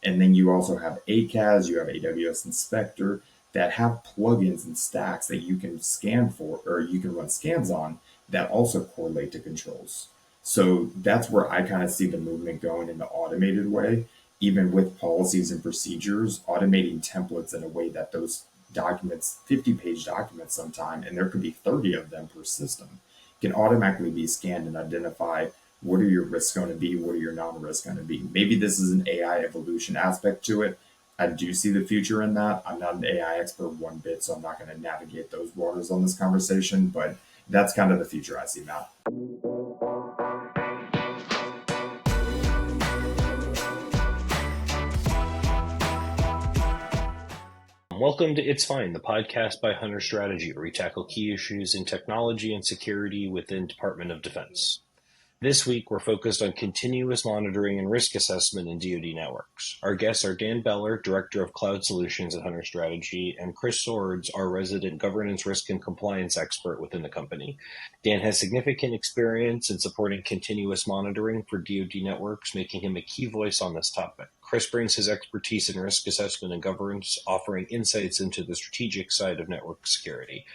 And then you also have ACAS, you have AWS Inspector that have plugins and stacks that you can scan for, or you can run scans on, that also correlate to controls. So that's where I kind of see the movement going in the automated way, even with policies and procedures, automating templates in a way that those documents, 50-page documents sometime, and there could be 30 of them per system, can automatically be scanned and identify what are your risks going to be, what are your non-risks going to be. Maybe this is an AI evolution aspect to it. I do see the future in that. I'm not an AI expert one bit, so I'm not going to navigate those waters on this conversation, but that's kind of the future I see now. Welcome to It's Fine, the podcast by Hunter Strategy, where we tackle key issues in technology and security within Department of Defense. This week, we're focused on continuous monitoring and risk assessment in DoD Networks. Our guests are Dan Beller, Director of Cloud Solutions at Hunter Strategy, and Chris Sowards, our resident governance, risk, and compliance expert within the company. Dan has significant experience in supporting continuous monitoring for DoD Networks, making him a key voice on this topic. Chris brings his expertise in risk assessment and governance, offering insights into the strategic side of network security.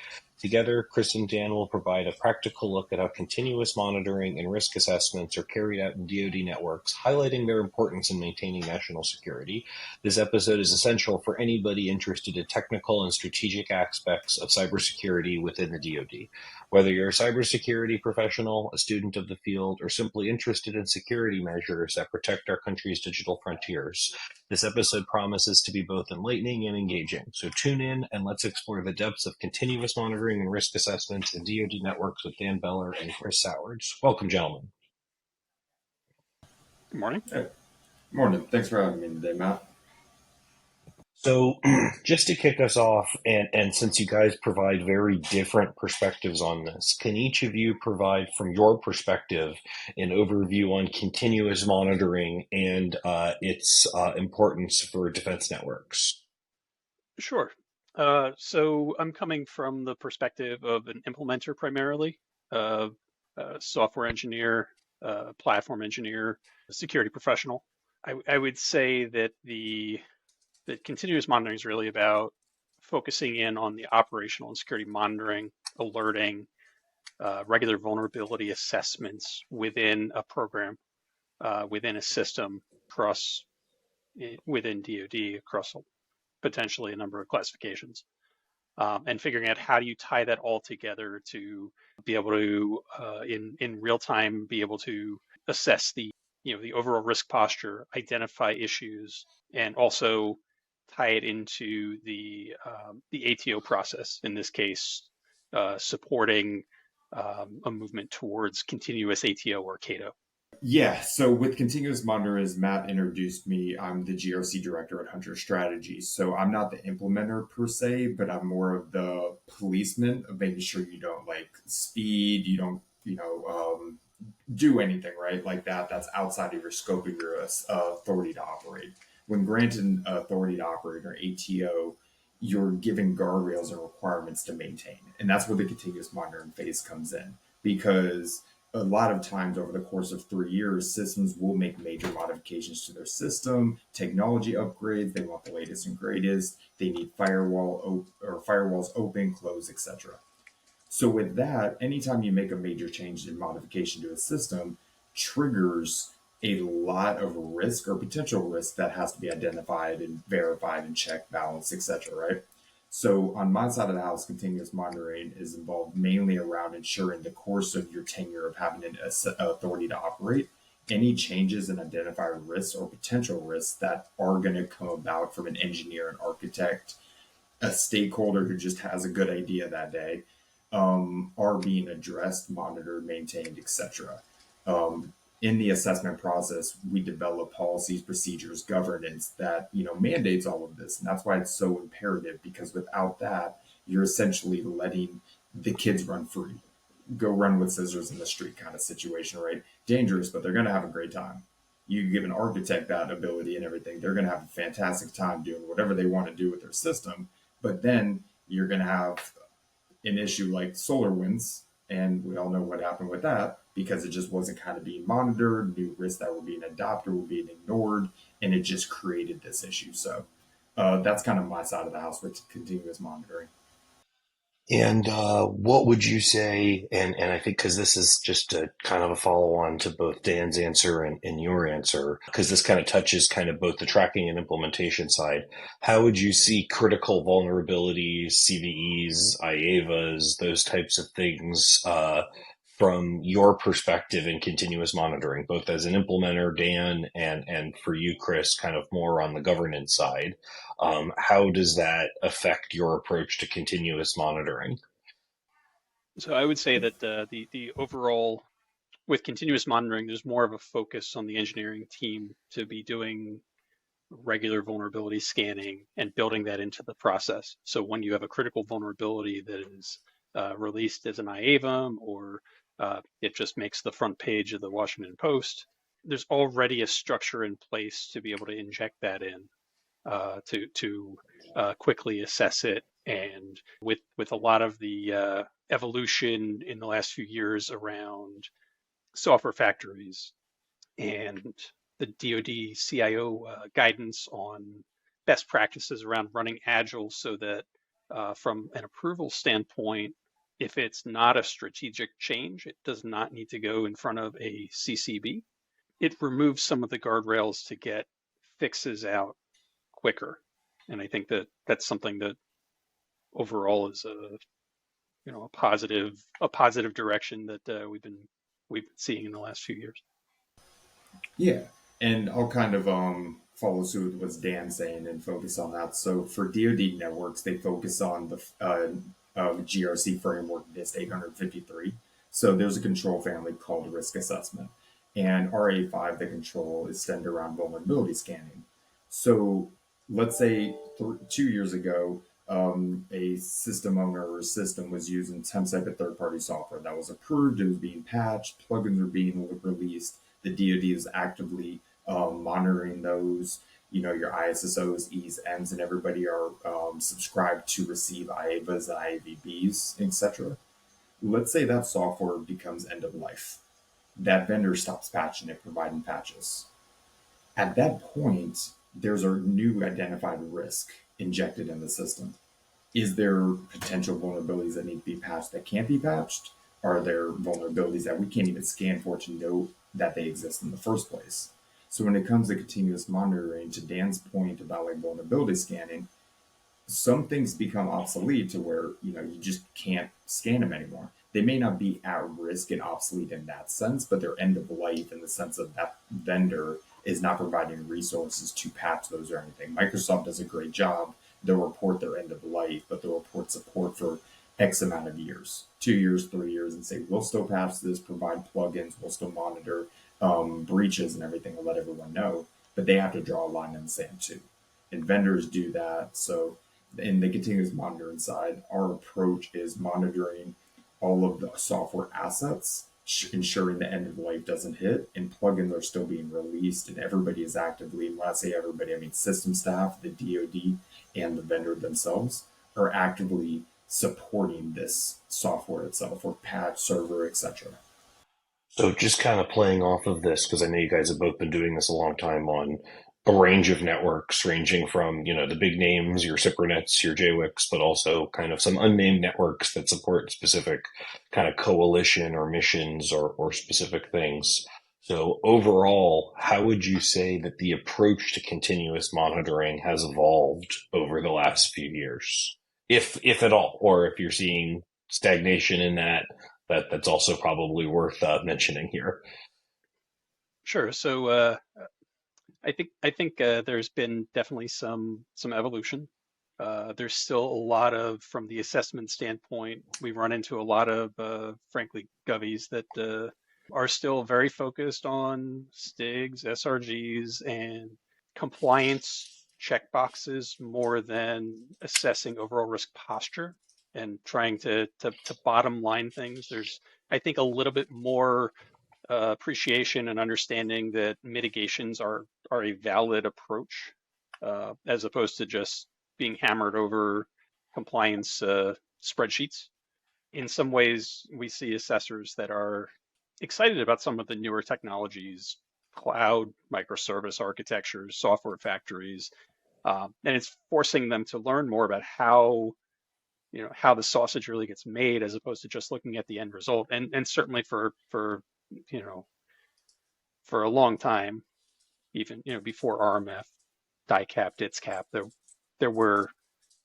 Together, Chris and Dan will provide a practical look at how continuous monitoring and risk assessments are carried out in DoD networks, highlighting their importance in maintaining national security. This episode is essential for anybody interested in technical and strategic aspects of cybersecurity within the DoD. Whether you're a cybersecurity professional, a student of the field, or simply interested in security measures that protect our country's digital frontiers, this episode promises to be both enlightening and engaging. So tune in and let's explore the depths of continuous monitoring and risk assessments in DoD networks with Dan Beller and Chris Sowards. Welcome, gentlemen. Good morning. Hey. Morning. Thanks for having me today, Matt. So just to kick us off, and since you guys provide very different perspectives on this, can each of you provide from your perspective an overview on continuous monitoring and its importance for defense networks? Sure. So I'm coming from the perspective of an implementer primarily, a software engineer, platform engineer, a security professional. I would say that that continuous monitoring is really about focusing in on the operational and security monitoring, alerting, regular vulnerability assessments within a program, within a system, within DoD, across potentially a number of classifications, and figuring out how do you tie that all together to be able to, in real time, be able to assess the overall risk posture, identify issues, and also tie it into the ATO process. In this case, supporting a movement towards continuous ATO or CATO. Yeah, so with continuous monitoring, as Matt introduced me, I'm the GRC director at Hunter Strategy. So I'm not the implementer per se, but I'm more of the policeman of making sure you don't like speed, you don't, do anything, right? Like that's outside of your scope of your authority to operate. When granted authority to operate, or ATO, you're given guardrails and requirements to maintain. And that's where the continuous monitoring phase comes in, because a lot of times over the course of 3 years, systems will make major modifications to their system, technology upgrades. They want the latest and greatest. They need firewalls open, close, etc. So with that, anytime you make a major change in modification to a system, triggers a lot of risk or potential risk that has to be identified and verified and checked, balanced, etc. Right? So on my side of the house, continuous monitoring is involved mainly around ensuring the course of your tenure of having an authority to operate, any changes and identify risks or potential risks that are going to come about from an engineer, an architect, a stakeholder who just has a good idea that day, are being addressed, monitored, maintained, etc. In the assessment process, we develop policies, procedures, governance that mandates all of this, and that's why it's so imperative. Because without that, you're essentially letting the kids run free, go run with scissors in the street kind of situation, right? Dangerous, but they're going to have a great time. You give an architect that ability and everything, they're going to have a fantastic time doing whatever they want to do with their system. But then you're going to have an issue like SolarWinds, and we all know what happened with that, because it just wasn't kind of being monitored. New risks that were being adopted were being ignored, and it just created this issue. So that's kind of my side of the house with continuous monitoring. And what would you say? And I think because this is just a kind of a follow on to both Dan's answer and your answer, because this kind of touches kind of both the tracking and implementation side. How would you see critical vulnerabilities, CVEs, IAVAs, those types of things from your perspective in continuous monitoring, both as an implementer, Dan, and for you, Chris, kind of more on the governance side? How does that affect your approach to continuous monitoring? So I would say that the overall with continuous monitoring, there's more of a focus on the engineering team to be doing regular vulnerability scanning and building that into the process. So when you have a critical vulnerability that is released as an IAVM or it just makes the front page of the Washington Post, there's already a structure in place to be able to inject that in to quickly assess it. And with a lot of the evolution in the last few years around software factories and the DoD CIO guidance on best practices around running agile so that from an approval standpoint, if it's not a strategic change, it does not need to go in front of a CCB. It removes some of the guardrails to get fixes out quicker. And I think that that's something that overall is a positive direction that we've been seeing in the last few years. Yeah, and I'll kind of follow suit with what Dan's saying and focus on that. So for DoD Networks, they focus on the GRC framework NIST 853. So there's a control family called risk assessment, and RA5, the control, is centered around vulnerability scanning. So let's say 2 years ago, a system owner or system was using some type of third-party software that was approved, it was being patched, plugins were being released, the DoD is actively monitoring those. You know, your ISSOs, E's, M's, and everybody are subscribed to receive IAVAs, IAVBs, etc. Let's say that software becomes end of life. That vendor stops patching it, providing patches. At that point, there's a new identified risk injected in the system. Is there potential vulnerabilities that need to be patched that can't be patched? Are there vulnerabilities that we can't even scan for to know that they exist in the first place? So when it comes to continuous monitoring, to Dan's point about like vulnerability scanning, some things become obsolete to where you just can't scan them anymore. They may not be at risk and obsolete in that sense, but they're end of life in the sense of that vendor is not providing resources to patch those or anything. Microsoft does a great job. They'll report their end of life, but they'll report support for X amount of years, 2 years, 3 years, and say, we'll still patch this, provide plugins, we'll still monitor breaches and everything and let everyone know. But they have to draw a line in the sand too. And vendors do that. So in the continuous monitoring side, our approach is monitoring all of the software assets, ensuring the end of life doesn't hit, and plugins are still being released, and everybody is actively, and when I say everybody, I mean system staff, the DoD, and the vendor themselves are actively supporting this software itself, or patch, server, etc. So just kind of playing off of this, because I know you guys have both been doing this a long time on a range of networks, ranging from, the big names, your Cipernets, your JWICs, but also kind of some unnamed networks that support specific kind of coalition or missions or specific things. So overall, how would you say that the approach to continuous monitoring has evolved over the last few years? If at all, or if you're seeing stagnation in that's also probably worth mentioning here. Sure. So I think there's been definitely some evolution. There's still a lot of, from the assessment standpoint, we run into a lot of, frankly, govies that are still very focused on STIGs, SRGs, and compliance checkboxes more than assessing overall risk posture and trying to bottom line things. There's, I think, a little bit more appreciation and understanding that mitigations are a valid approach as opposed to just being hammered over compliance spreadsheets. In some ways, we see assessors that are excited about some of the newer technologies cloud, microservice architectures, software factories, and it's forcing them to learn more about how how the sausage really gets made as opposed to just looking at the end result. And certainly for you know for a long time, even before RMF, DICAP, DITSCAP, there were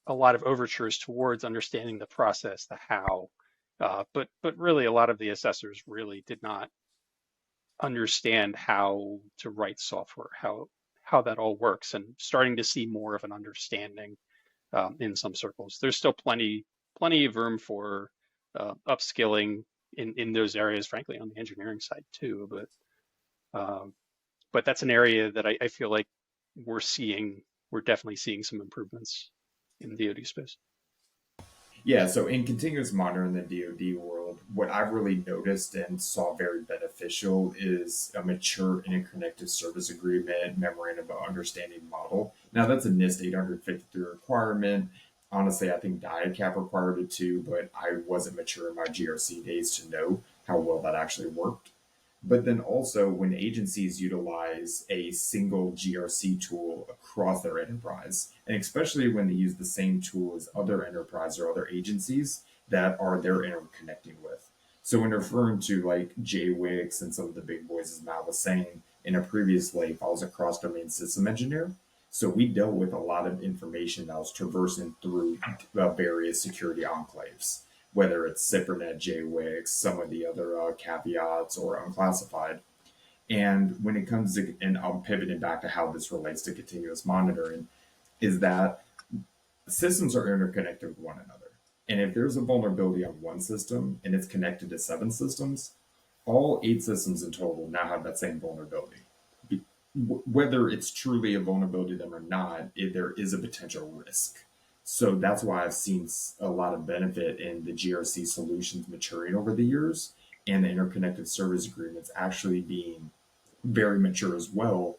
a lot of overtures towards understanding the process, the how, but really a lot of the assessors really did not understand how to write software, how that all works, and starting to see more of an understanding in some circles. There's still plenty of room for upskilling in those areas, frankly, on the engineering side too. But that's an area that I feel like we're definitely seeing some improvements in the DoD space. Yeah, so in continuous monitoring in the DoD world, what I've really noticed and saw very beneficial is a mature interconnected service agreement memorandum of understanding model. Now that's a NIST 853 requirement. Honestly, I think DIACAP required it too, but I wasn't mature in my GRC days to know how well that actually worked. But then also, when agencies utilize a single GRC tool across their enterprise, and especially when they use the same tool as other enterprise or other agencies that are they're interconnecting with. So, when referring to like JWIX and some of the big boys, as Matt was saying, in a previous life, I was a cross domain system engineer. So, we dealt with a lot of information that was traversing through various security enclaves, whether it's CIPRNet, JWIX, some of the other caveats, or unclassified. And when it comes to, and I'm pivoting back to how this relates to continuous monitoring, is that systems are interconnected with one another. And if there's a vulnerability on one system and it's connected to 7 systems, all 8 systems in total now have that same vulnerability. Whether it's truly a vulnerability to them or not, there is a potential risk. So that's why I've seen a lot of benefit in the GRC solutions maturing over the years and the interconnected service agreements actually being very mature as well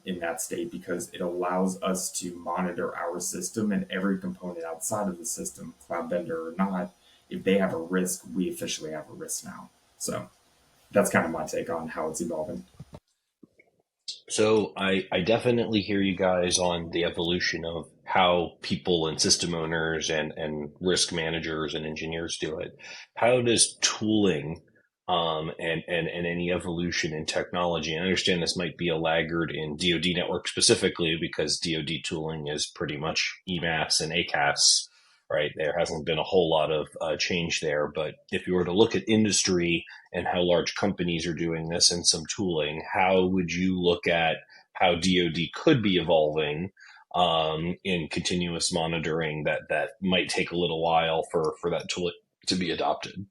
in that state, because it allows us to monitor our system and every component outside of the system, cloud vendor or not. If they have a risk, we officially have a risk now. So that's kind of my take on how it's evolving. So I definitely hear you guys on the evolution of how people and system owners and risk managers and engineers do it. How does tooling and any evolution in technology, and I understand this might be a laggard in DoD Networks specifically because DoD tooling is pretty much EMAS and ACAS, right? There hasn't been a whole lot of change there. But if you were to look at industry and how large companies are doing this and some tooling, how would you look at how DoD could be evolving in continuous monitoring that might take a little while for that tool to be adopted?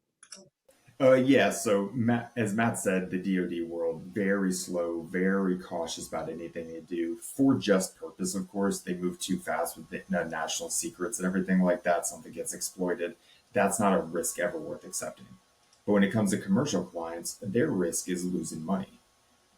Yeah, so as Matt said, the DoD world, very slow, very cautious about anything they do for just purpose, of course. They move too fast with the national secrets and everything like that. Something gets exploited. That's not a risk ever worth accepting. But when it comes to commercial clients, their risk is losing money.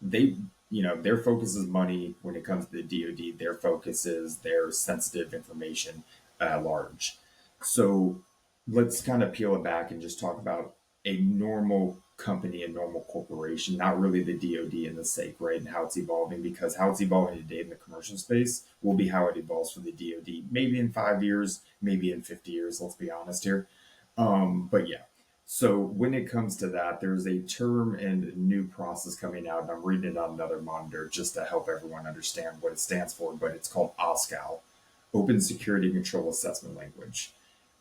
They, their focus is money. When it comes to the DoD, their focus is their sensitive information at large. So let's kind of peel it back and just talk about a normal company, a normal corporation, not really the DoD and the sake, right? And how it's evolving, because how it's evolving today in the commercial space will be how it evolves for the DoD, maybe in 5 years, maybe in 50 years, let's be honest here. But yeah, so when it comes to that, there's a term and a new process coming out, and I'm reading it on another monitor just to help everyone understand what it stands for, but it's called OSCAL, Open Security Control Assessment Language.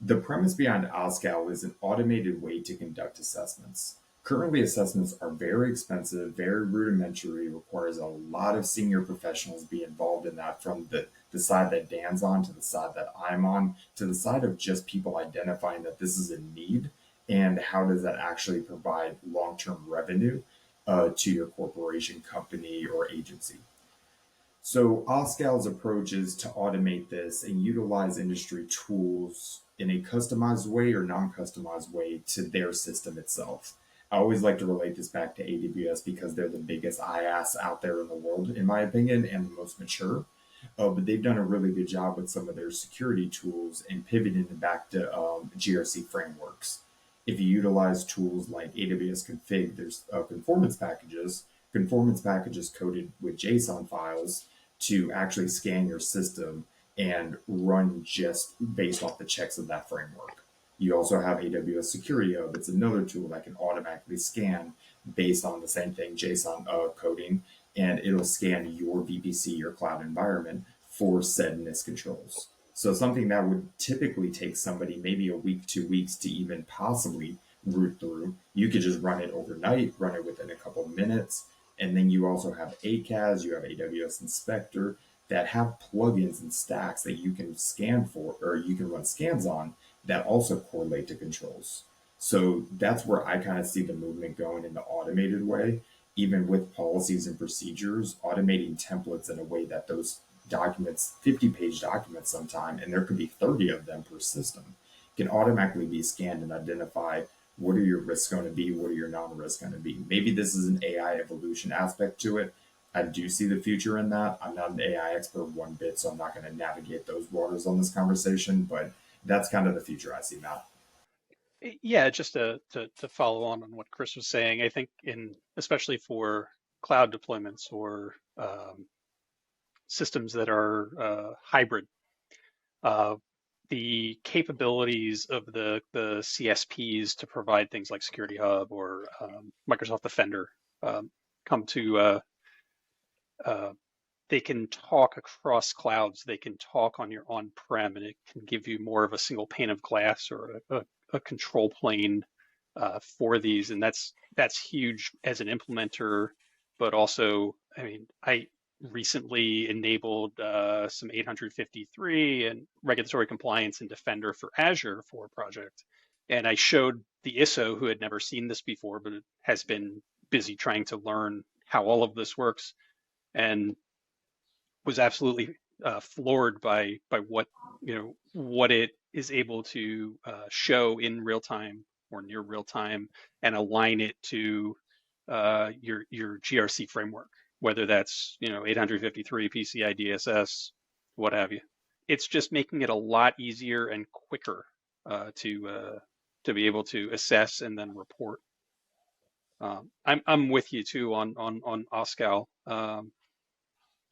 The premise behind OSCAL is an automated way to conduct assessments. Currently, assessments are very expensive, very rudimentary, requires a lot of senior professionals be involved in that, from the side that Dan's on to the side that I'm on, to the side of just people identifying that this is a need and how does that actually provide long-term revenue to your corporation, company, or agency. So OSCAL's approach is to automate this and utilize industry tools in a customized way or non-customized way to their system itself. I always like to relate this back to AWS because they're the biggest IaaS out there in the world, in my opinion, and the most mature. But they've done a really good job with some of their security tools and pivoting it back to GRC frameworks. If you utilize tools like AWS Config, there's conformance packages conformance packages coded with JSON files to actually scan your system and run just based off the checks of that framework. You also have AWS Security Hub. It's another tool that can automatically scan based on the same thing, JSON coding, and it'll scan your VPC, your cloud environment, for said miscontrols. So something that would typically take somebody maybe a week, 2 weeks to even possibly root through, you could just run it overnight, run it within a couple of minutes. And then you also have ACAS, you have AWS Inspector that have plugins and stacks that you can scan for, or you can run scans on that also correlate to controls. So that's where I kind of see the movement going in the automated way, even with policies and procedures, automating templates in a way that those documents, 50-page documents sometime, and there could be 30 of them per system, can automatically be scanned and identify what are your risks going to be, what are your non-risks going to be. Maybe this is an AI evolution aspect to it. I do see the future in that. I'm not an AI expert one bit, so I'm not going to navigate those waters on this conversation, but that's kind of the future I see, Matt. Yeah, just to follow on what Chris was saying, I think especially for cloud deployments or systems that are hybrid, uh, the capabilities of the CSPs to provide things like Security Hub or Microsoft Defender come to they can talk across clouds. They can talk on your on-prem, and it can give you more of a single pane of glass or a control plane for these, and that's huge as an implementer. But also, I mean, I recently enabled some 853 and regulatory compliance and Defender for Azure for a project, and I showed the ISO who had never seen this before, but has been busy trying to learn how all of this works, and was absolutely floored by what what it is able to show in real time or near real time and align it to your GRC framework, whether that's 853 PCI DSS, what have you. It's just making it a lot easier and quicker to be able to assess and then report. I'm with you too on OSCAL.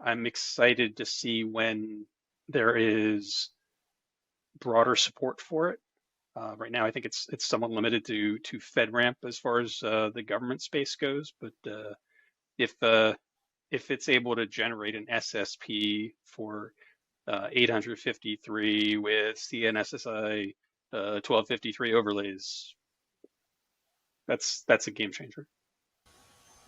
I'm excited to see when there is broader support for it. Right now, I think it's somewhat limited to FedRAMP as far as the government space goes. But if it's able to generate an SSP for 853 with CNSSI 1253 overlays, that's a game changer.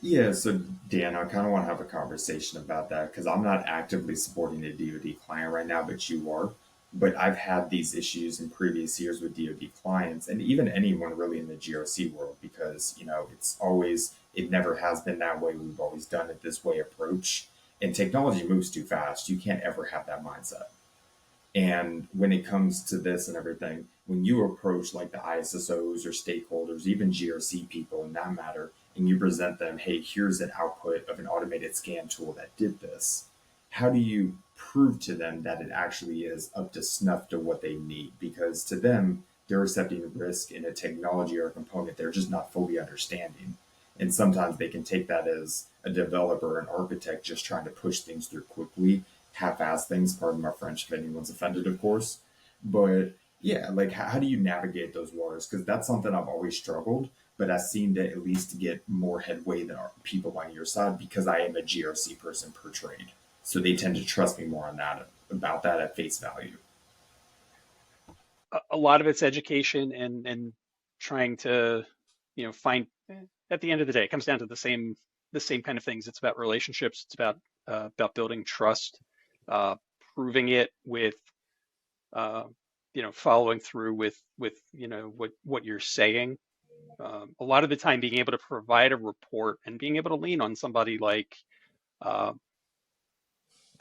Yeah, so Dan, I kind of want to have a conversation about that because I'm not actively supporting a DoD client right now, but you are. But I've had these issues in previous years with DoD clients and even anyone really in the GRC world because, it never has been that way. We've always done it this way approach. And technology moves too fast. You can't ever have that mindset. And when it comes to this and everything, when you approach like the ISSOs or stakeholders, even GRC people in that matter, and you present them, hey, here's an output of an automated scan tool that did this, how do you prove to them that it actually is up to snuff to what they need? Because to them, they're accepting risk in a technology or a component they're just not fully understanding. And sometimes they can take that as a developer, an architect just trying to push things through quickly, half-ass things, pardon my French if anyone's offended, of course. But yeah, like how do you navigate those waters? Because that's something I've always struggled, but I seem to at least get more headway than our people on your side because I am a GRC person per trade. So they tend to trust me more on that, about that at face value. A lot of it's education and trying to find, at the end of the day, it comes down to the same kind of things. It's about relationships. It's about building trust, proving it with following through with what you're saying. A lot of the time, being able to provide a report and being able to lean on somebody like uh,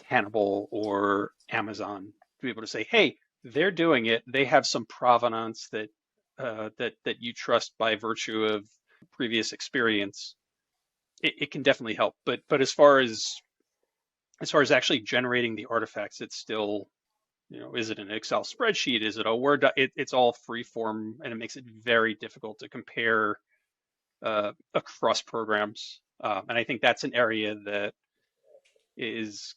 Hannibal or Amazon to be able to say, "Hey, they're doing it. They have some provenance that you trust by virtue of previous experience." It can definitely help. But as far as actually generating the artifacts, it's still, is it an Excel spreadsheet? Is it a Word it's all free form, and it makes it very difficult to compare across programs. And I think that's an area that is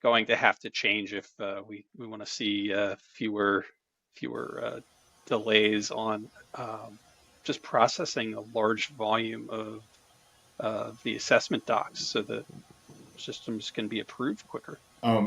going to have to change if we want to see fewer delays on just processing a large volume of the assessment docs so that systems can be approved quicker.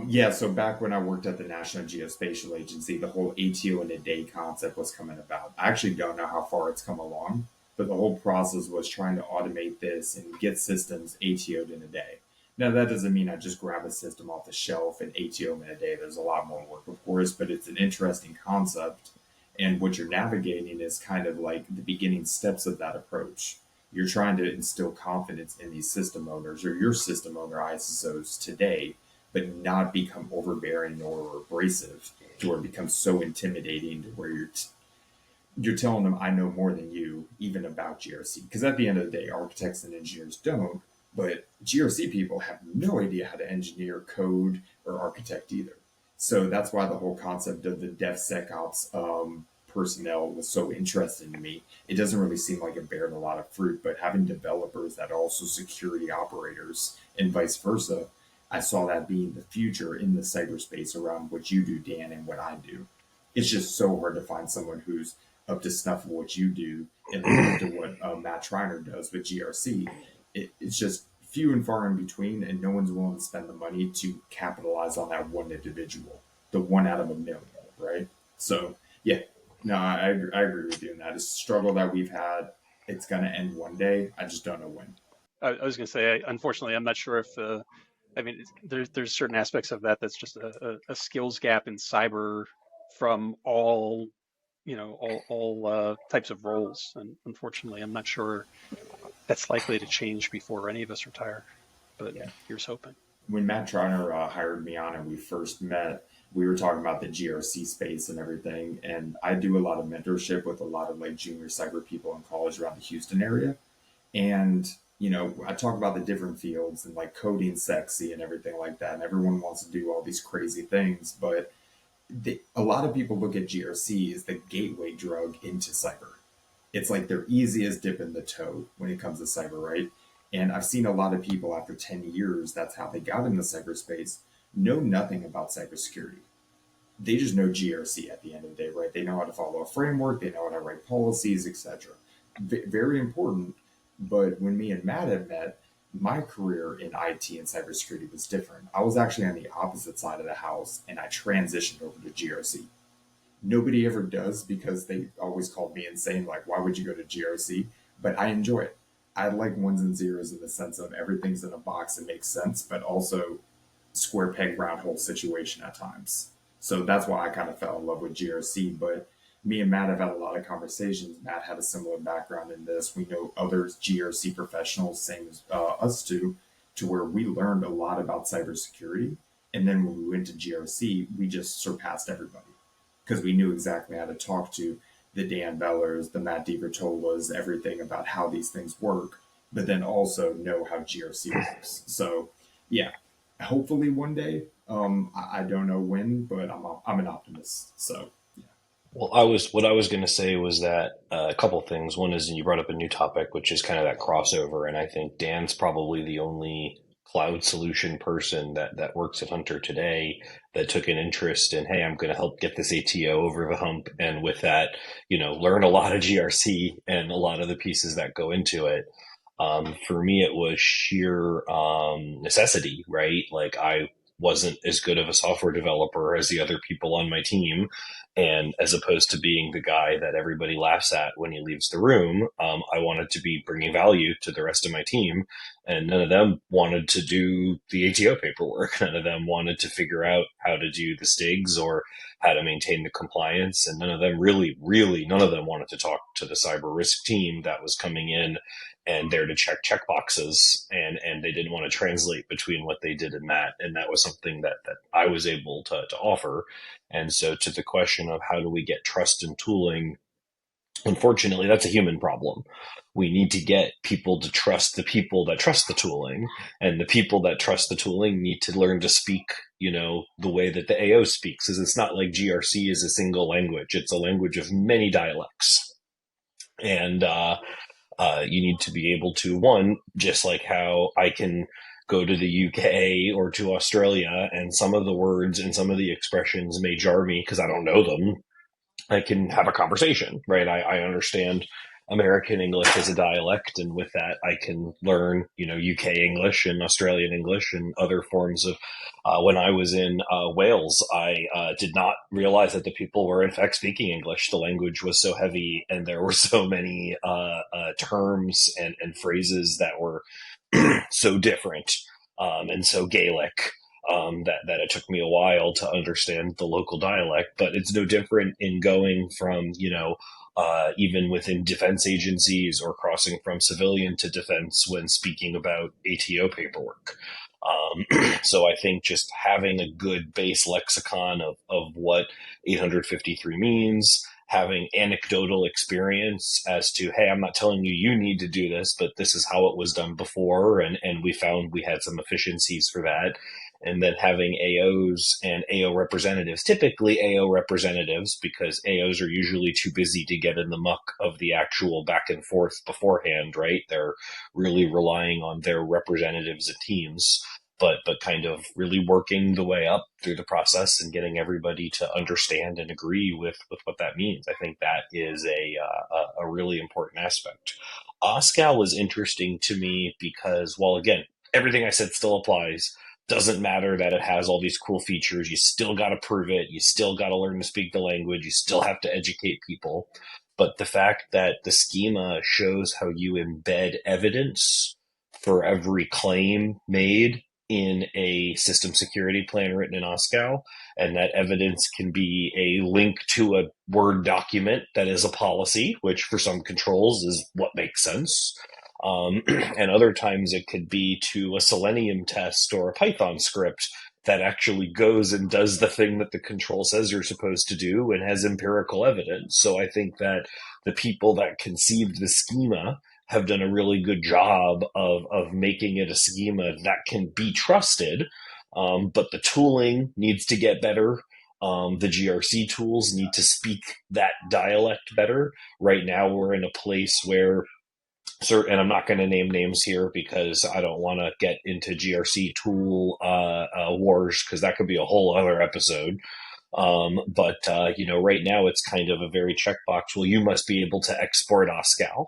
Yeah, so back when I worked at the National Geospatial Agency, the whole ATO in a day concept was coming about. I actually don't know how far it's come along, but the whole process was trying to automate this and get systems ATO'd in a day. Now, that doesn't mean I just grab a system off the shelf and ATO them in a day. There's a lot more work, of course, but it's an interesting concept. And what you're navigating is kind of like the beginning steps of that approach. You're trying to instill confidence in these system owners or your system owner ISOs today, but not become overbearing or abrasive to where it becomes so intimidating to where you're telling them I know more than you even about GRC. Because at the end of the day, architects and engineers don't, but GRC people have no idea how to engineer, code, or architect either. So that's why the whole concept of the DevSecOps personnel was so interesting to me. It doesn't really seem like it bears a lot of fruit, but having developers that are also security operators and vice versa, I saw that being the future in the cyberspace around what you do, Dan, and what I do. It's just so hard to find someone who's up to snuff of what you do and up to what Matt Schreiner does with GRC. It's just few and far in between, and no one's willing to spend the money to capitalize on that one individual, the one out of a million, right? So, yeah, no, I agree with you on that. It's a struggle that we've had. It's going to end one day. I just don't know when. I was going to say, unfortunately, I'm not sure if I mean, there's certain aspects of that that's just a skills gap in cyber from all all types of roles, and unfortunately, I'm not sure that's likely to change before any of us retire. But Yeah. here's hoping. When Matt Triner hired me on and we first met, we were talking about the GRC space and everything. And I do a lot of mentorship with a lot of like junior cyber people in college around the Houston area. And, I talk about the different fields and like coding sexy and everything like that. And everyone wants to do all these crazy things. But a lot of people look at GRC as the gateway drug into cyber. It's like their easiest dip in the toe when it comes to cyber, right? And I've seen a lot of people after 10 years, that's how they got into cyberspace, know nothing about cybersecurity. They just know GRC at the end of the day, right? They know how to follow a framework, they know how to write policies, etc. Very important. But when me and Matt had met, my career in IT and cybersecurity was different. I was actually on the opposite side of the house and I transitioned over to GRC. Nobody ever does because they always called me insane. Like, why would you go to GRC? But I enjoy it. I like ones and zeros in the sense of everything's in a box and makes sense, but also square peg round hole situation at times. So that's why I kind of fell in love with GRC. But me and Matt have had a lot of conversations. Matt had a similar background in this. We know other GRC professionals, same as us two, to where we learned a lot about cybersecurity. And then when we went to GRC, we just surpassed everybody because we knew exactly how to talk to the Dan Bellers, the Matt DiVertolas, everything about how these things work, but then also know how GRC works. So, yeah, hopefully one day. I don't know when, but I'm an optimist. So, yeah. Well, what I was going to say was that a couple things. One is you brought up a new topic, which is kind of that crossover, and I think Dan's probably the only cloud solution person that works at Hunter today that took an interest in, hey, I'm going to help get this ATO over the hump, and with that, learn a lot of GRC and a lot of the pieces that go into it. For me, it was sheer necessity, right? Like I wasn't as good of a software developer as the other people on my team. And as opposed to being the guy that everybody laughs at when he leaves the room, I wanted to be bringing value to the rest of my team. And none of them wanted to do the ATO paperwork. None of them wanted to figure out how to do the STIGs or how to maintain the compliance. And none of them none of them wanted to talk to the cyber risk team that was coming in and there to check boxes, and they didn't want to translate between what they did and that was something that I was able to offer. And so to the question of how do we get trust in tooling, unfortunately that's a human problem. We need to get people to trust the people that trust the tooling, and the people that trust the tooling need to learn to speak the way that the AO speaks, because it's not like GRC is a single language. It's a language of many dialects. And You need to be able to, one, just like how I can go to the UK or to Australia and some of the words and some of the expressions may jar me because I don't know them. I can have a conversation, right? I understand American English as a dialect, and with that, I can learn, UK English and Australian English and other forms of. When I was in Wales, I did not realize that the people were in fact speaking English. The language was so heavy, and there were so many terms and phrases that were so different and so Gaelic that it took me a while to understand the local dialect. But it's no different in going from, even within defense agencies or crossing from civilian to defense when speaking about ATO paperwork. So I think just having a good base lexicon of what 853 means, having anecdotal experience as to, hey, I'm not telling you you need to do this, but this is how it was done before, and we found we had some efficiencies for that. And then having AOs and AO representatives, typically AO representatives, because AOs are usually too busy to get in the muck of the actual back and forth beforehand, right? They're really relying on their representatives and teams, but kind of really working the way up through the process and getting everybody to understand and agree with what that means. I think that is a really important aspect. OSCAL was interesting to me because, well, again, everything I said still applies. Doesn't matter that it has all these cool features. You still got to prove it. You still got to learn to speak the language. You still have to educate people. But the fact that the schema shows how you embed evidence for every claim made in a system security plan written in OSCAL, and that evidence can be a link to a Word document that is a policy, which for some controls is what makes sense. And other times it could be to a Selenium test or a Python script that actually goes and does the thing that the control says you're supposed to do and has empirical evidence. So I think that the people that conceived the schema have done a really good job of making it a schema that can be trusted. But the tooling needs to get better. The GRC tools need to speak that dialect better. Right now, we're in a place where and I'm not going to name names here because I don't want to get into GRC tool wars because that could be a whole other episode. But right now it's kind of a very checkbox. Well, you must be able to export OSCAL.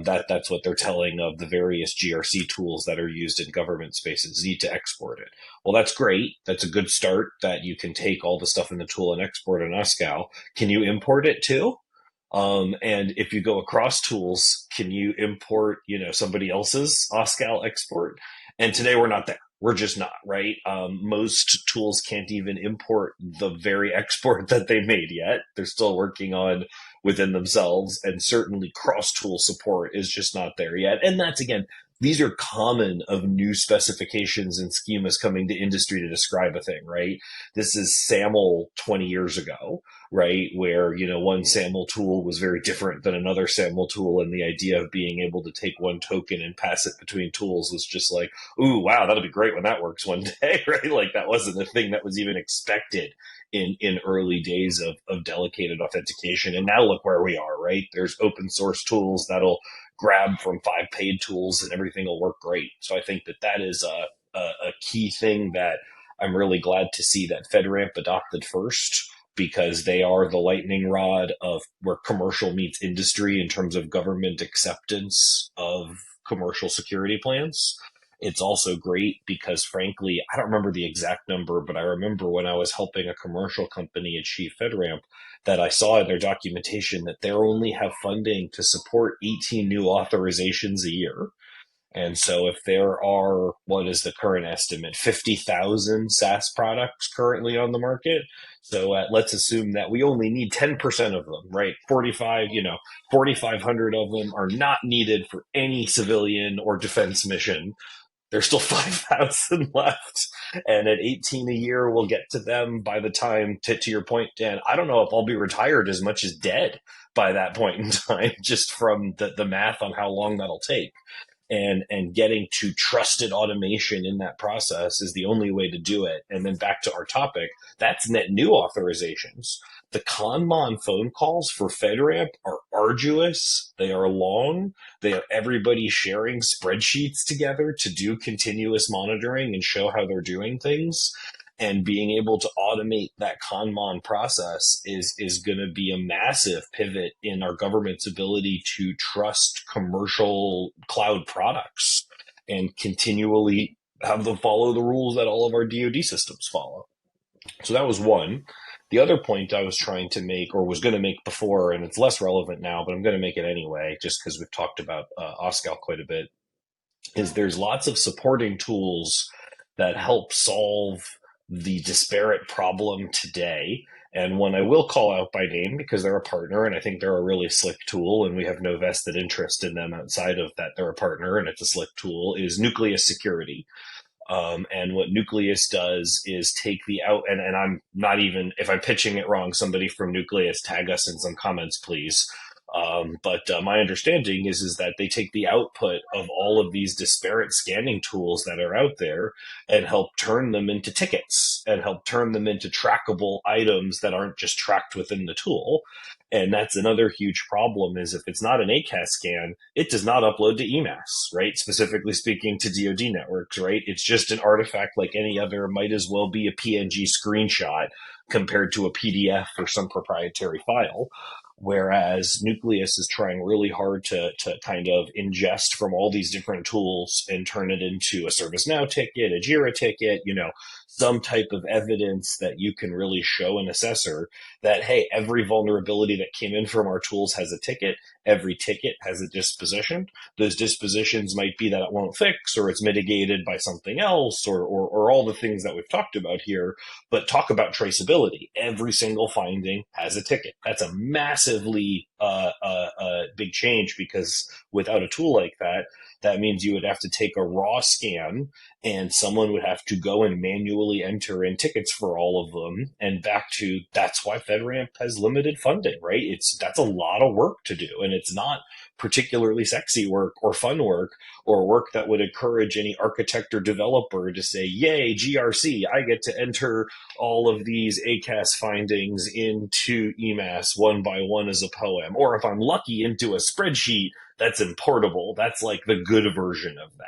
That's what they're telling of the various GRC tools that are used in government spaces. You need to export it. Well, that's great. That's a good start that you can take all the stuff in the tool and export an OSCAL. Can you import it too? And if you go across tools, can you import, somebody else's OSCAL export? And today we're not there. We're just not, right? Most tools can't even import the very export that they made yet. They're still working on within themselves, and certainly cross-tool support is just not there yet. And that's, again, these are common of new specifications and schemas coming to industry to describe a thing, right? This is SAML 20 years ago, right? Where, one SAML tool was very different than another SAML tool. And the idea of being able to take one token and pass it between tools was just like, ooh, wow, that'll be great when that works one day, right? Like that wasn't a thing that was even expected in early days of delegated authentication. And now look where we are, right? There's open source tools that'll grab from 5 paid tools and everything will work great. So I think that is a key thing that I'm really glad to see that FedRAMP adopted first, because they are the lightning rod of where commercial meets industry in terms of government acceptance of commercial security plans. It's also great because, frankly, I don't remember the exact number, but I remember when I was helping a commercial company achieve FedRAMP that I saw in their documentation that they only have funding to support 18 new authorizations a year. And so if there are, what is the current estimate, 50,000 SaaS products currently on the market. So let's assume that we only need 10% of them, right? 4,500 of them are not needed for any civilian or defense mission. There's still 5,000 left. And at 18 a year, we'll get to them by the time, to your point, Dan, I don't know if I'll be retired as much as dead by that point in time, just from the math on how long that'll take. and getting to trusted automation in that process is the only way to do it. And then back to our topic, that's net new authorizations. The Conmon phone calls for FedRAMP are arduous. They are long. They are everybody sharing spreadsheets together to do continuous monitoring and show how they're doing things. And being able to automate that Conmon process is going to be a massive pivot in our government's ability to trust commercial cloud products and continually have them follow the rules that all of our DoD systems follow. So that was one. The other point I was trying to make, or was going to make before, and it's less relevant now, but I'm going to make it anyway, just because we've talked about OSCAL quite a bit, is there's lots of supporting tools that help solve the disparate problem today. And one I will call out by name because they're a partner, and I think they're a really slick tool, and we have no vested interest in them outside of that they're a partner and it's a slick tool, is Nucleus Security. And what Nucleus does is take the out, and I'm not even, if I'm pitching it wrong, somebody from Nucleus tag us in some comments, please. But my understanding is that they take the output of all of these disparate scanning tools that are out there and help turn them into tickets and help turn them into trackable items that aren't just tracked within the tool. And that's another huge problem is if it's not an ACAS scan, it does not upload to EMAS, right? Specifically speaking to DoD networks, right? It's just an artifact like any other, might as well be a PNG screenshot compared to a PDF or some proprietary file. Whereas Nucleus is trying really hard to kind of ingest from all these different tools and turn it into a ServiceNow ticket, a Jira ticket, some type of evidence that you can really show an assessor that, hey, every vulnerability that came in from our tools has a ticket. Every ticket has a disposition. Those dispositions might be that it won't fix or it's mitigated by something else or all the things that we've talked about here. But talk about traceability. Every single finding has a ticket. That's a massively big change because without a tool like that, that means you would have to take a raw scan and someone would have to go and manually enter in tickets for all of them. And back to, that's why FedRAMP has limited funding, right? That's a lot of work to do. And it's not particularly sexy work or fun work or work that would encourage any architect or developer to say, yay, GRC, I get to enter all of these ACAS findings into EMAS one by one as a poem. Or if I'm lucky, into a spreadsheet that's importable. That's like the good version of that.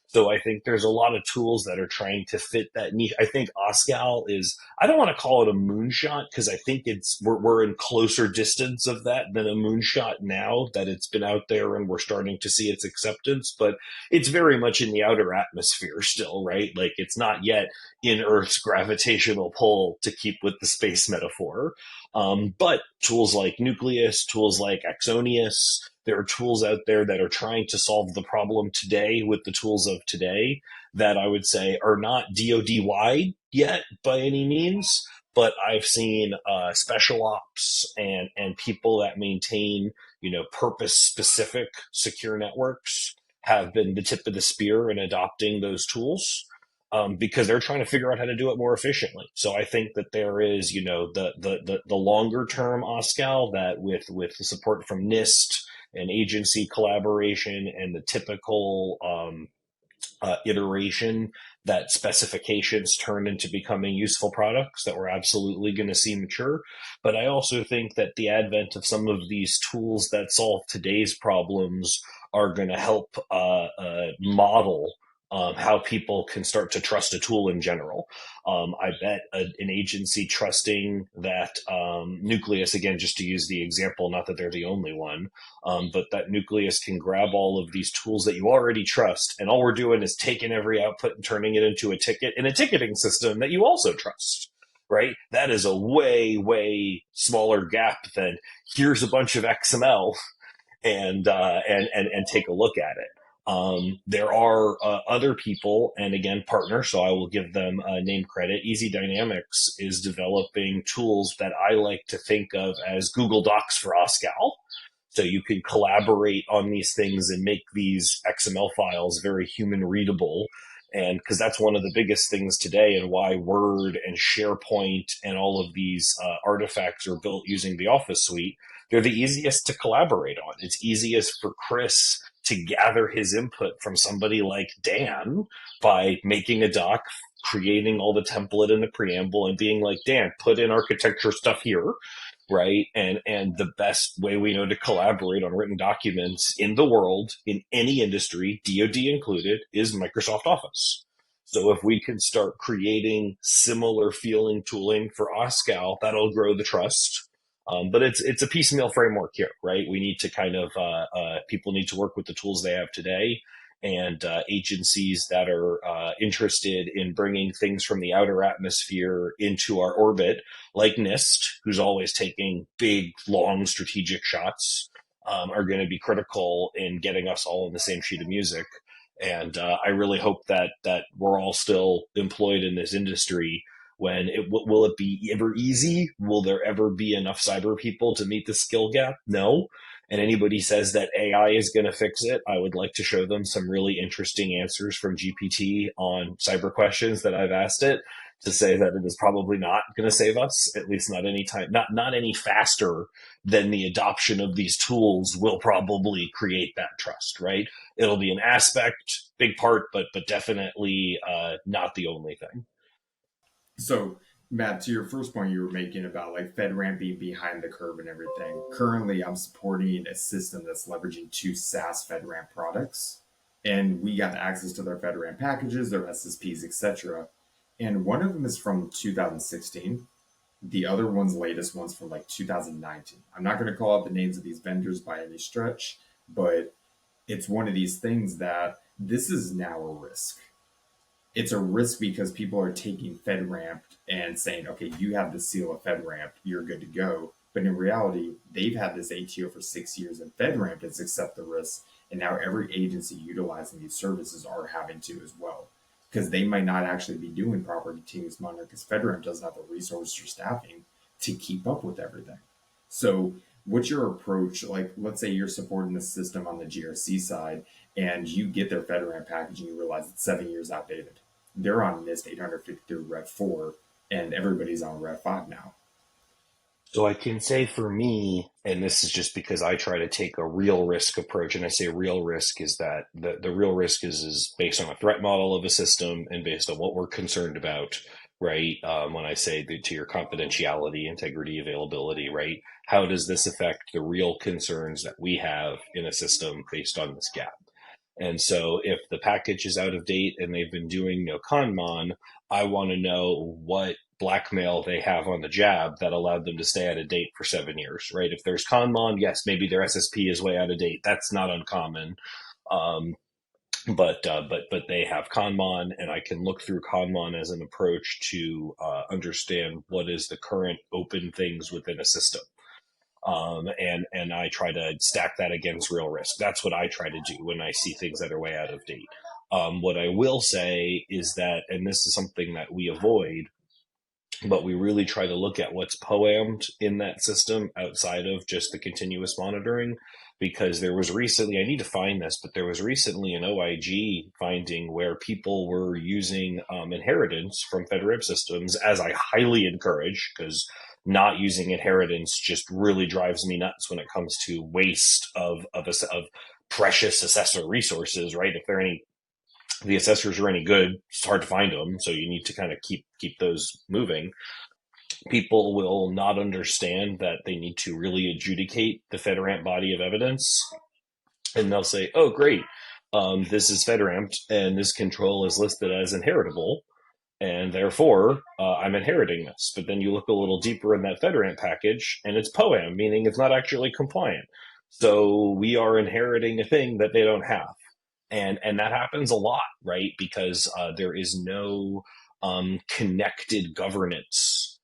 So I think there's a lot of tools that are trying to fit that niche. I think OSCAL is, I don't want to call it a moonshot because I think we're in closer distance of that than a moonshot now that it's been out there and we're starting to see its acceptance, but it's very much in the outer atmosphere still, right? Like it's not yet in Earth's gravitational pull to keep with the space metaphor. But tools like Nucleus, tools like Axonius, there are tools out there that are trying to solve the problem today with the tools of today that I would say are not DoD wide yet by any means, but I've seen special ops and people that maintain, purpose specific secure networks have been the tip of the spear in adopting those tools. Because they're trying to figure out how to do it more efficiently. So I think that there is, the longer term OSCAL that with the support from NIST and agency collaboration and the typical iteration that specifications turn into becoming useful products that we're absolutely going to see mature. But I also think that the advent of some of these tools that solve today's problems are going to help model how people can start to trust a tool in general. I bet an agency trusting that Nucleus, again, just to use the example, not that they're the only one, but that Nucleus can grab all of these tools that you already trust, and all we're doing is taking every output and turning it into a ticket in a ticketing system that you also trust. Right? That is a way, way smaller gap than here's a bunch of XML and take a look at it. There are other people, and again, partners, so I will give them name credit. Easy Dynamics is developing tools that I like to think of as Google Docs for OSCAL. So you can collaborate on these things and make these XML files very human readable. And because that's one of the biggest things today and why Word and SharePoint and all of these artifacts are built using the Office suite. They're the easiest to collaborate on. It's easiest for Chris to gather his input from somebody like Dan by making a doc, creating all the template and the preamble, and being like, Dan, put in architecture stuff here, right? And the best way we know to collaborate on written documents in the world, in any industry, DoD included, is Microsoft Office. So if we can start creating similar feeling tooling for OSCAL, that'll grow the trust. But it's a piecemeal framework here, right? We need to kind of people need to work with the tools they have today, and agencies that are interested in bringing things from the outer atmosphere into our orbit, like NIST, who's always taking big, long strategic shots, are going to be critical in getting us all in the same sheet of music. And I really hope that we're all still employed in this industry. When will it be ever easy? Will there ever be enough cyber people to meet the skill gap? No. And anybody says that AI is going to fix it, I would like to show them some really interesting answers from GPT on cyber questions that I've asked it, to say that it is probably not going to save us, at least not any time, not any faster than the adoption of these tools will probably create that trust, right? It'll be an aspect, big part, but definitely not the only thing. So, Matt, to your first point you were making about like FedRAMP being behind the curve and everything, currently I'm supporting a system that's leveraging two SaaS FedRAMP products. And we got access to their FedRAMP packages, their SSPs, etc. And one of them is from 2016. The other one's latest one's from like 2019. I'm not going to call out the names of these vendors by any stretch, but it's one of these things that this is now a risk. It's a risk because people are taking FedRAMP and saying, okay, you have the seal of FedRAMP, you're good to go. But in reality, they've had this ATO for 6 years and FedRAMP has accepted the risk. And now every agency utilizing these services are having to as well, because they might not actually be doing proper continuous monitoring because FedRAMP doesn't have the resources or staffing to keep up with everything. So what's your approach? Like, let's say you're supporting the system on the GRC side and you get their FedRAMP package and you realize it's 7 years outdated. They're on NIST 853 Rev 4 and everybody's on Rev 5 now. So I can say for me, and this is just because I try to take a real risk approach, and I say real risk is that the real risk is based on a threat model of a system and based on what we're concerned about, right? When I say to your confidentiality, integrity, availability, right? How does this affect the real concerns that we have in a system based on this gap? And so if the package is out of date and they've been doing no conmon, I want to know what blackmail they have on the jab that allowed them to stay out of date for 7 years, right? If there's conmon, yes, maybe their SSP is way out of date. That's not uncommon. But they have conmon, and I can look through conmon as an approach to understand what is the current open things within a system. And I try to stack that against real risk. That's what I try to do when I see things that are way out of date. What I will say is that, and this is something that we avoid, but we really try to look at what's POAM'd in that system outside of just the continuous monitoring, because there was recently, I need to find this, but there was recently an OIG finding where people were using inheritance from FedRAMP systems, as I highly encourage, because not using inheritance just really drives me nuts when it comes to waste of precious assessor resources, right? If the assessors are any good, it's hard to find them. So you need to kind of keep those moving. People will not understand that they need to really adjudicate the FedRAMP body of evidence. And they'll say, oh, great. This is FedRAMP and this control is listed as inheritable. And therefore, I'm inheriting this. But then you look a little deeper in that FedRAMP package, and it's POAM, meaning it's not actually compliant. So we are inheriting a thing that they don't have. And that happens a lot, right? Because there is no connected governance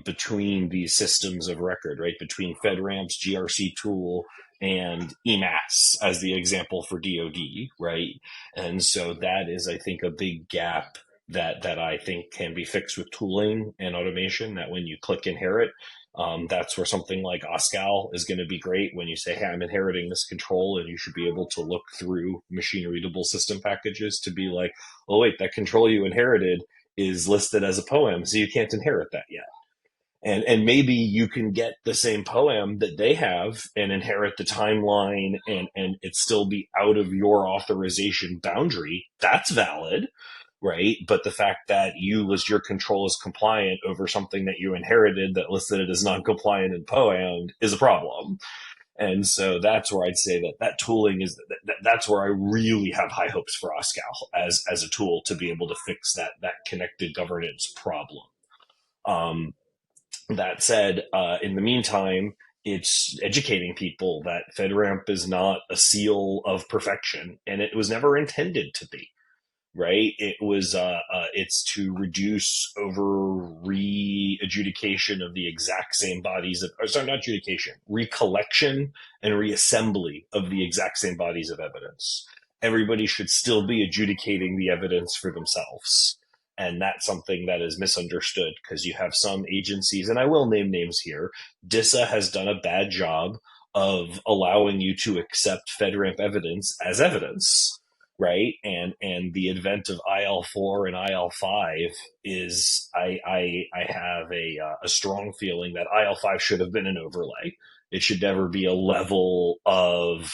between these systems of record, right? Between FedRAMP's GRC tool and EMAS as the example for DoD, right? And so that is, I think, a big gap that I think can be fixed with tooling and automation, that when you click inherit, that's where something like OSCAL is going to be great. When you say, hey, I'm inheriting this control, and you should be able to look through machine readable system packages to be like, oh, wait, that control you inherited is listed as a POAM, so you can't inherit that yet. And maybe you can get the same poem that they have and inherit the timeline and it still be out of your authorization boundary. That's valid, right? But the fact that you list your control as compliant over something that you inherited that listed it as non-compliant in POAM is a problem. And so that's where I'd say that tooling is that's where I really have high hopes for OSCAL as a tool to be able to fix that connected governance problem. That said, in the meantime, it's educating people that FedRAMP is not a seal of perfection, and it was never intended to be. Right? It was it's to reduce over re-adjudication of the exact same bodies of, or sorry, not adjudication, recollection and reassembly of the exact same bodies of evidence. Everybody should still be adjudicating the evidence for themselves. And that's something that is misunderstood because you have some agencies, and I will name names here. DISA has done a bad job of allowing you to accept FedRAMP evidence as evidence, right? And the advent of IL4 and IL5 is I have a strong feeling that IL5 should have been an overlay. It should never be a level of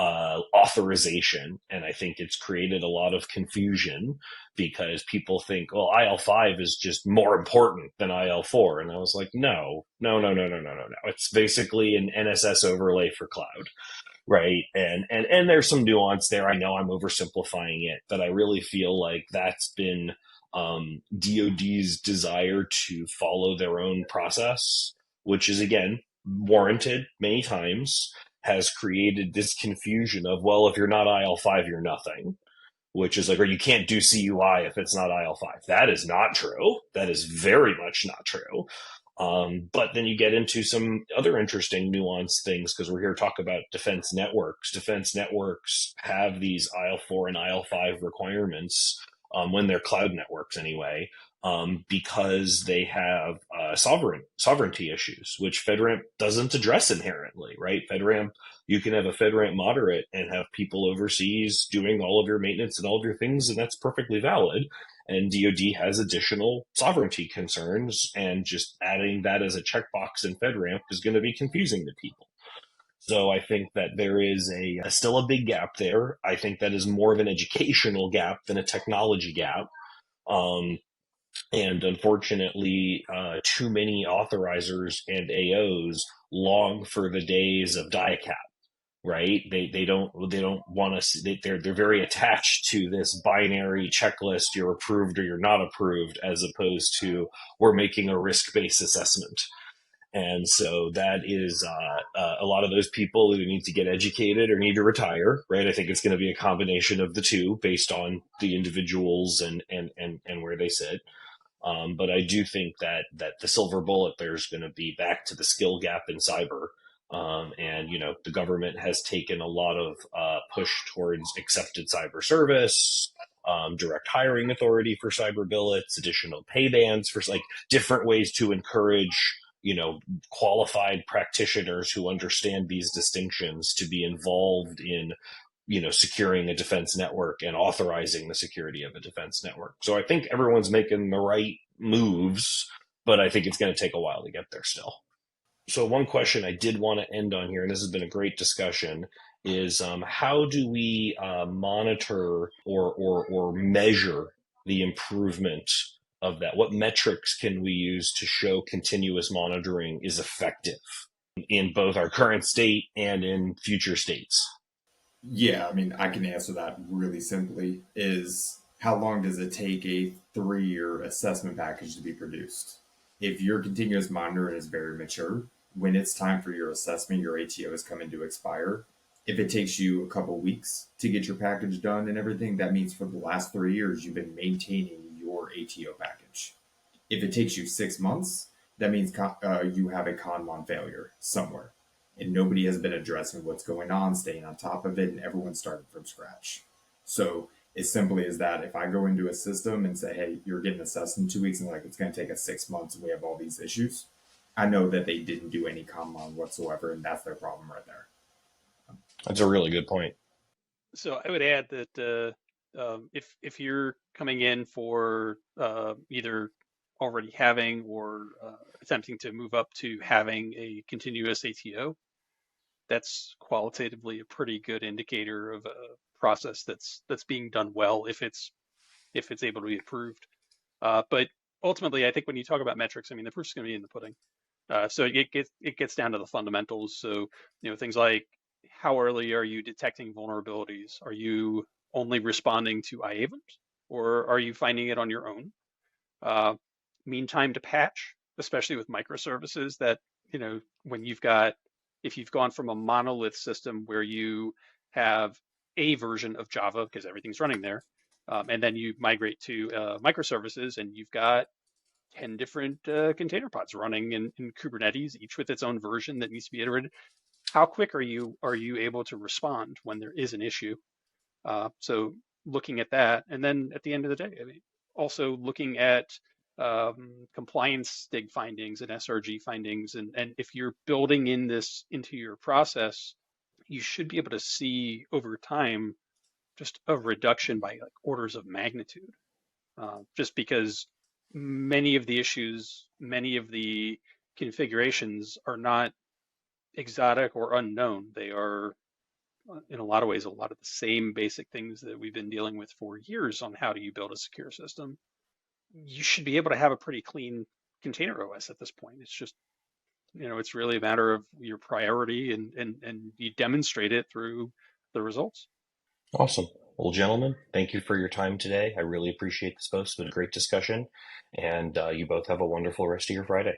authorization, and I think it's created a lot of confusion because people think, well, IL5 is just more important than IL4, and I was like, no. It's basically an NSS overlay for cloud. Right. And there's some nuance there. I know I'm oversimplifying it, but I really feel like that's been DoD's desire to follow their own process, which is, again, warranted many times, has created this confusion of, well, if you're not IL5, you're nothing, which is like, or you can't do CUI if it's not IL5. That is not true. That is very much not true. But then you get into some other interesting nuanced things because we're here to talk about defense networks. Defense networks have these IL4 and IL5 requirements when they're cloud networks anyway, because they have sovereignty issues, which FedRAMP doesn't address inherently, right? FedRAMP, you can have a FedRAMP moderate and have people overseas doing all of your maintenance and all of your things, and that's perfectly valid. And DoD has additional sovereignty concerns, and just adding that as a checkbox in FedRAMP is going to be confusing to people. So I think that there is still a big gap there. I think that is more of an educational gap than a technology gap. And unfortunately, too many authorizers and AOs long for the days of DIACAP. Right? They don't want to see, they're very attached to this binary checklist, you're approved or you're not approved, as opposed to we're making a risk-based assessment. And so that is a lot of those people who need to get educated or need to retire, right? I think it's going to be a combination of the two based on the individuals and where they sit. But I do think that the silver bullet there is going to be back to the skill gap in cyber. And, the government has taken a lot of push towards accepted cyber service, direct hiring authority for cyber billets, additional pay bands for like different ways to encourage, qualified practitioners who understand these distinctions to be involved in, securing a defense network and authorizing the security of a defense network. So I think everyone's making the right moves, but I think it's going to take a while to get there still. So one question I did want to end on here, and this has been a great discussion, is how do we monitor or measure the improvement of that? What metrics can we use to show continuous monitoring is effective in both our current state and in future states? Yeah, I mean, I can answer that really simply. Is how long does it take a 3-year assessment package to be produced? If your continuous monitoring is very mature, when it's time for your assessment, your ATO is coming to expire. If it takes you a couple weeks to get your package done and everything, that means for the last 3 years, you've been maintaining your ATO package. If it takes you 6 months, that means you have a Kanban failure somewhere. And nobody has been addressing what's going on, staying on top of it, and everyone's starting from scratch. So as simply as that, if I go into a system and say, hey, you're getting assessed in 2 weeks, and like it's going to take us 6 months and we have all these issues, I know that they didn't do any Kanban whatsoever, and that's their problem right there. That's a really good point. So I would add that if you're coming in for either already having or attempting to move up to having a continuous ATO, that's qualitatively a pretty good indicator of a process that's being done well if it's able to be approved. But ultimately, I think when you talk about metrics, I mean, the proof's going to be in the pudding. So it gets down to the fundamentals. So things like how early are you detecting vulnerabilities? Are you only responding to IAVMs, or are you finding it on your own? Mean time to patch, especially with microservices. That when if you've gone from a monolith system where you have a version of Java because everything's running there, and then you migrate to microservices and you've got 10 different container pods running in Kubernetes, each with its own version that needs to be iterated. How quick are you able to respond when there is an issue? So looking at that, and then at the end of the day, I mean, also looking at compliance STIG findings and SRG findings, and if you're building in this into your process, you should be able to see over time just a reduction by like orders of magnitude, just because many of the issues, many of the configurations are not exotic or unknown. They are, in a lot of ways, a lot of the same basic things that we've been dealing with for years on how do you build a secure system. You should be able to have a pretty clean container OS at this point. It's just, it's really a matter of your priority and you demonstrate it through the results. Awesome. Well, gentlemen, thank you for your time today. I really appreciate this post. It's been a great discussion, and you both have a wonderful rest of your Friday.